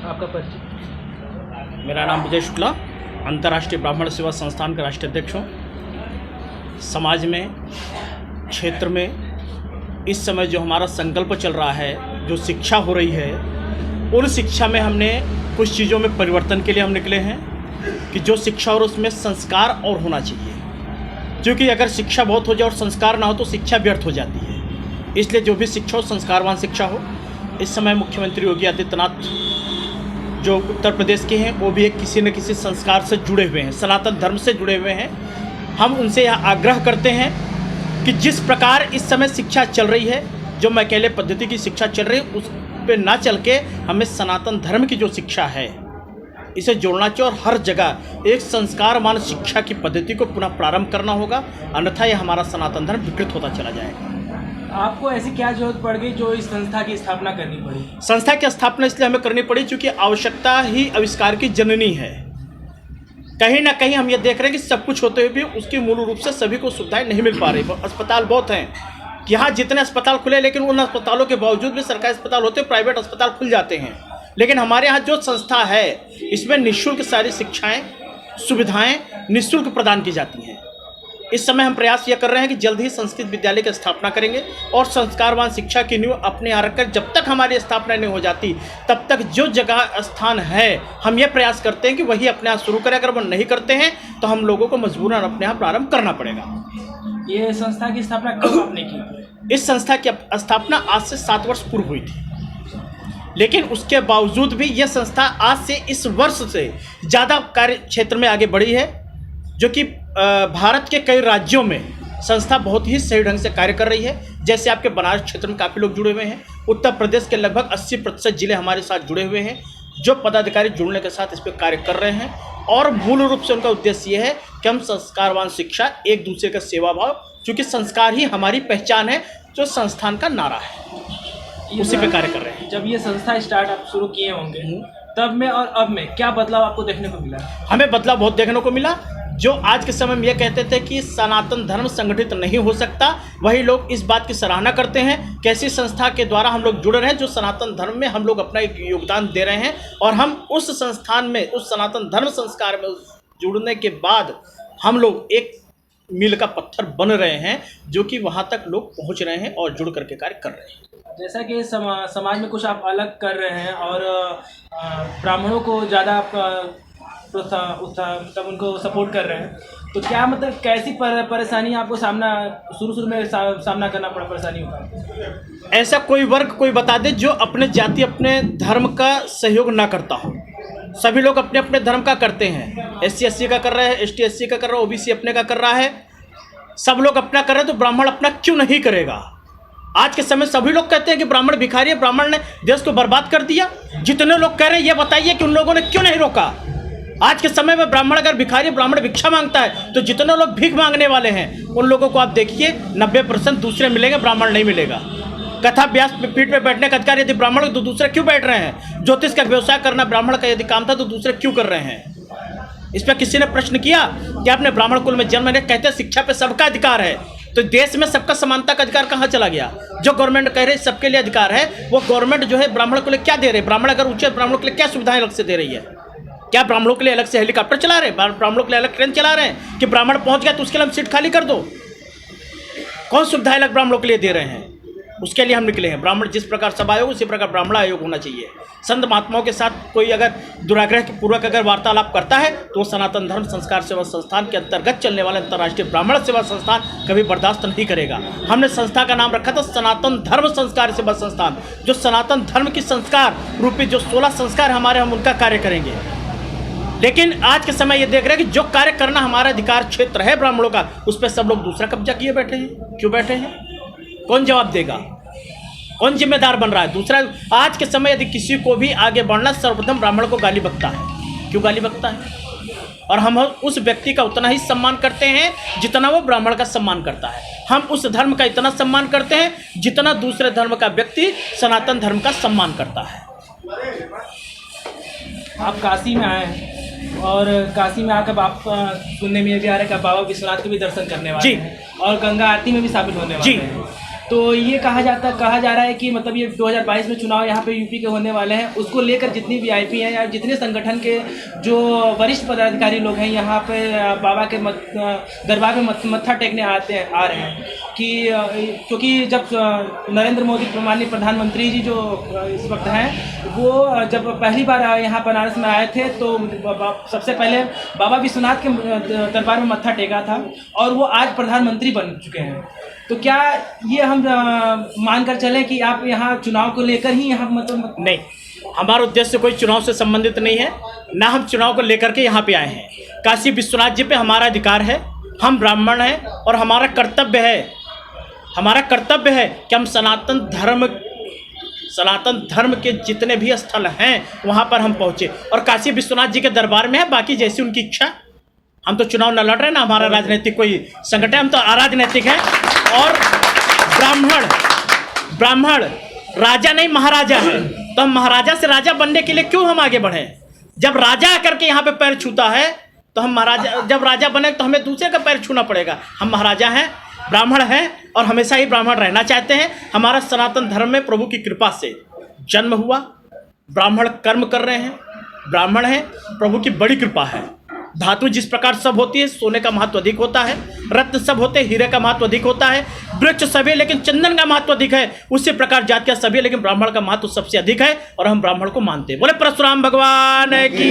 आपका परिचय? मेरा नाम विजय शुक्ला, अंतर्राष्ट्रीय ब्राह्मण सेवा संस्थान का राष्ट्रीय अध्यक्ष हूँ। समाज में, क्षेत्र में इस समय जो हमारा संकल्प चल रहा है, जो शिक्षा हो रही है, उन शिक्षा में हमने कुछ चीज़ों में परिवर्तन के लिए हम निकले हैं कि जो शिक्षा और उसमें संस्कार और होना चाहिए, क्योंकि अगर शिक्षा बहुत हो जाए और संस्कार ना हो तो शिक्षा व्यर्थ हो जाती है। इसलिए जो भी शिक्षा हो, संस्कारवान शिक्षा हो। इस समय मुख्यमंत्री योगी आदित्यनाथ जो उत्तर प्रदेश के हैं, वो भी एक किसी न किसी संस्कार से जुड़े हुए हैं, सनातन धर्म से जुड़े हुए हैं। हम उनसे यह आग्रह करते हैं कि जिस प्रकार इस समय शिक्षा चल रही है, जो मैकेले पद्धति की शिक्षा चल रही है, उस पे ना चल के हमें सनातन धर्म की जो शिक्षा है इसे जोड़ना चाहिए और हर जगह एक संस्कारवान शिक्षा की पद्धति को पुनः प्रारंभ करना होगा, अन्यथा यह हमारा सनातन धर्म विकृत होता चला जाएगा। आपको ऐसी क्या जरूरत पड़ गई जो इस संस्था की स्थापना करनी पड़ी? संस्था की स्थापना इसलिए हमें करनी पड़ी क्योंकि आवश्यकता ही आविष्कार की जननी है। कहीं ना कहीं हम ये देख रहे हैं कि सब कुछ होते हुए भी उसकी मूल रूप से सभी को सुविधाएं नहीं मिल पा रही। अस्पताल बहुत हैं, यहाँ जितने अस्पताल खुले, लेकिन उन अस्पतालों के बावजूद भी सरकारी अस्पताल होते हैं, प्राइवेट अस्पताल खुल जाते हैं। लेकिन हमारे यहाँ जो संस्था है, इसमें निःशुल्क सारी शिक्षाएँ, सुविधाएँ निःशुल्क प्रदान की जाती हैं। इस समय हम प्रयास यह कर रहे हैं कि जल्द ही संस्कृत विद्यालय की स्थापना करेंगे और संस्कारवान शिक्षा की नींव अपने यहाँ रखकर, जब तक हमारी स्थापना नहीं हो जाती तब तक जो जगह स्थान है, हम ये प्रयास करते हैं कि वही अपने यहाँ शुरू करें। अगर वो नहीं करते हैं तो हम लोगों को मजबूरन अपने यहाँ प्रारंभ करना पड़ेगा। ये संस्था की स्थापना कब आपने की? इस संस्था की स्थापना आज से 7 वर्ष पूर्व हुई थी, लेकिन उसके बावजूद भी यह संस्था आज से इस वर्ष से ज़्यादा कार्य क्षेत्र में आगे बढ़ी है, जो कि भारत के कई राज्यों में संस्था बहुत ही सही ढंग से कार्य कर रही है। जैसे आपके बनारस क्षेत्र में काफ़ी लोग जुड़े हुए हैं, उत्तर प्रदेश के लगभग 80% जिले हमारे साथ जुड़े हुए हैं, जो पदाधिकारी जुड़ने के साथ इस पर कार्य कर रहे हैं। और मूल रूप से उनका उद्देश्य ये है कि हम संस्कारवान शिक्षा, एक दूसरे का सेवा भाव, क्योंकि संस्कार ही हमारी पहचान है, जो संस्थान का नारा है, उसी पे कार्य कर रहे हैं। जब ये संस्था स्टार्ट आप शुरू किए होंगे, तब में और अब में क्या बदलाव आपको देखने को मिला? हमें बदलाव बहुत देखने को मिला। जो आज के समय में ये कहते थे कि सनातन धर्म संगठित नहीं हो सकता, वही लोग इस बात की सराहना करते हैं कि ऐसी संस्था के द्वारा हम लोग जुड़ रहे हैं जो सनातन धर्म में हम लोग अपना एक योगदान दे रहे हैं। और हम उस संस्थान में, उस सनातन धर्म संस्कार में जुड़ने के बाद हम लोग एक मील का पत्थर बन रहे हैं, जो कि वहाँ तक लोग पहुँच रहे हैं और जुड़ करके कार्य कर रहे हैं। जैसा कि समाज में कुछ आप अलग कर रहे हैं और ब्राह्मणों को ज़्यादा आप मतलब उनको सपोर्ट कर रहे हैं, तो क्या मतलब कैसी परेशानी आपको शुरू में सामना करना पड़ा? परेशानी होगा ऐसा कोई वर्ग कोई बता दे जो अपने जाति, अपने धर्म का सहयोग ना करता हो। सभी लोग अपने अपने धर्म का करते हैं। SC/SC का कर रहा है, ST/SC का कर रहा है, OBC अपने का कर रहा है, सब लोग अपना कर रहे हैं, तो ब्राह्मण अपना क्यों नहीं करेगा? आज के समय सभी लोग कहते हैं कि ब्राह्मण भिखारी है, ब्राह्मण ने देश को बर्बाद कर दिया। जितने लोग कह रहे हैं, ये बताइए कि उन लोगों ने क्यों नहीं रोका? आज के समय में ब्राह्मण अगर भिखारी, ब्राह्मण भिक्षा मांगता है, तो जितने लोग भीख मांगने वाले हैं उन लोगों को आप देखिए 90% दूसरे मिलेंगे, ब्राह्मण नहीं मिलेगा। कथा व्यास पीठ पे बैठने का अधिकार यदि ब्राह्मण तो दूसरे क्यों बैठ रहे हैं? ज्योतिष का व्यवसाय करना ब्राह्मण का यदि काम था तो दूसरे क्यों कर रहे हैं? इस पर किसी ने प्रश्न किया कि आपने ब्राह्मण कुल में जन्म लेने, कहते हैं शिक्षा पे सबका अधिकार है, तो देश में सबका समानता का अधिकार कहाँ चला गया? जो गवर्नमेंट कह रही है सबके लिए अधिकार है, वो गवर्नमेंट जो है ब्राह्मण को लिए क्या दे रही है? ब्राह्मण अगर ऊंचे, ब्राह्मणों के लिए क्या सुविधाएं अलग से दे रही है? क्या ब्राह्मणों के लिए अलग से हेलीकॉप्टर चला रहे हैं? ब्राह्मणों के लिए अलग ट्रेन चला रहे हैं कि ब्राह्मण पहुंच गया तो उसके लिए हम सीट खाली कर दो? कौन सुविधाएं अलग ब्राह्मणों के लिए दे रहे हैं? उसके लिए हम निकले हैं। ब्राह्मण जिस प्रकार सभा आयोग, उसी प्रकार ब्राह्मण आयोग होना चाहिए। संत महात्माओं के साथ कोई अगर दुराग्रह पूर्वक अगर वार्तालाप करता है तो सनातन धर्म संस्कार सेवा संस्थान के अंतर्गत चलने वाले अंतर्राष्ट्रीय ब्राह्मण सेवा संस्थान कभी बर्दाश्त नहीं करेगा। हमने संस्था का नाम रखा था सनातन धर्म संस्कार सेवा संस्थान, जो सनातन धर्म की संस्कार रूपी जो 16 संस्कार हमारे, हम उनका कार्य करेंगे। लेकिन आज के समय ये देख रहे हैं कि जो कार्य करना हमारा अधिकार क्षेत्र है ब्राह्मणों का, उस पर सब लोग दूसरा कब्जा किए बैठे हैं। क्यों बैठे हैं? कौन जवाब देगा? कौन जिम्मेदार बन रहा है? दूसरा, आज के समय यदि किसी को भी आगे बढ़ना, सर्वप्रथम ब्राह्मण को गाली बकता है। क्यों गाली बकता है? और हम उस व्यक्ति का उतना ही सम्मान करते हैं जितना वो ब्राह्मण का सम्मान करता है। हम उस धर्म का इतना सम्मान करते हैं जितना दूसरे धर्म का व्यक्ति सनातन धर्म का सम्मान करता है। आप काशी में आए और काशी में आकर आप सुनने में ये भी आ रहा है कि आप बाबा विश्वनाथ के भी दर्शन करने वाले हैं और गंगा आरती में भी शामिल होने वाले हैं। तो ये कहा जा रहा है कि मतलब ये 2022 में चुनाव यहाँ पे यूपी के होने वाले हैं, उसको लेकर जितनी वीआईपी हैं या जितने संगठन के जो वरिष्ठ पदाधिकारी लोग हैं यहाँ पे बाबा के दरबार में मत्था टेकने आ रहे हैं कि क्योंकि जब नरेंद्र मोदी माननीय प्रधानमंत्री जी जो इस वक्त हैं वो जब पहली बार यहाँ बनारस में आए थे तो सबसे पहले बाबा विश्वनाथ के दरबार में मत्था टेका था और वो आज प्रधानमंत्री बन चुके हैं। तो क्या ये हम मान कर चलें कि आप यहाँ चुनाव को लेकर ही यहाँ मतलब नहीं, हमारा उद्देश्य कोई चुनाव से संबंधित नहीं है, ना हम चुनाव को लेकर के यहाँ पे आए हैं। काशी विश्वनाथ जी पे हमारा अधिकार है, हम ब्राह्मण हैं और हमारा कर्तव्य है कि हम सनातन धर्म के जितने भी स्थल हैं वहाँ पर हम पहुँचे और काशी विश्वनाथ जी के दरबार में है। बाकी जैसी उनकी इच्छा, हम तो चुनाव न लड़ रहे ना, हमारा राजनीतिक कोई संगठन, हम तो अराजनीतिक हैं। और ब्राह्मण राजा नहीं महाराजा है, तो हम महाराजा से राजा बनने के लिए क्यों हम आगे बढ़े? जब राजा आकर के यहाँ पे पैर छूता है तो हम महाराजा, जब राजा बने तो हमें दूसरे का पैर छूना पड़ेगा। हम महाराजा हैं, ब्राह्मण हैं और हमेशा ही ब्राह्मण रहना चाहते हैं। हमारा सनातन धर्म में प्रभु की कृपा से जन्म हुआ, ब्राह्मण कर्म कर रहे हैं, ब्राह्मण हैं, प्रभु की बड़ी कृपा है। धातु जिस प्रकार सब होती है, सोने का महत्व अधिक होता है, रत्न सब होते हैं, हीरे का महत्व अधिक होता है, वृक्ष सभी लेकिन चंदन का महत्व अधिक है, उसी प्रकार जातियां सभी लेकिन ब्राह्मण का महत्व सबसे अधिक है और हम ब्राह्मण को मानते हैं। बोले परशुराम भगवान की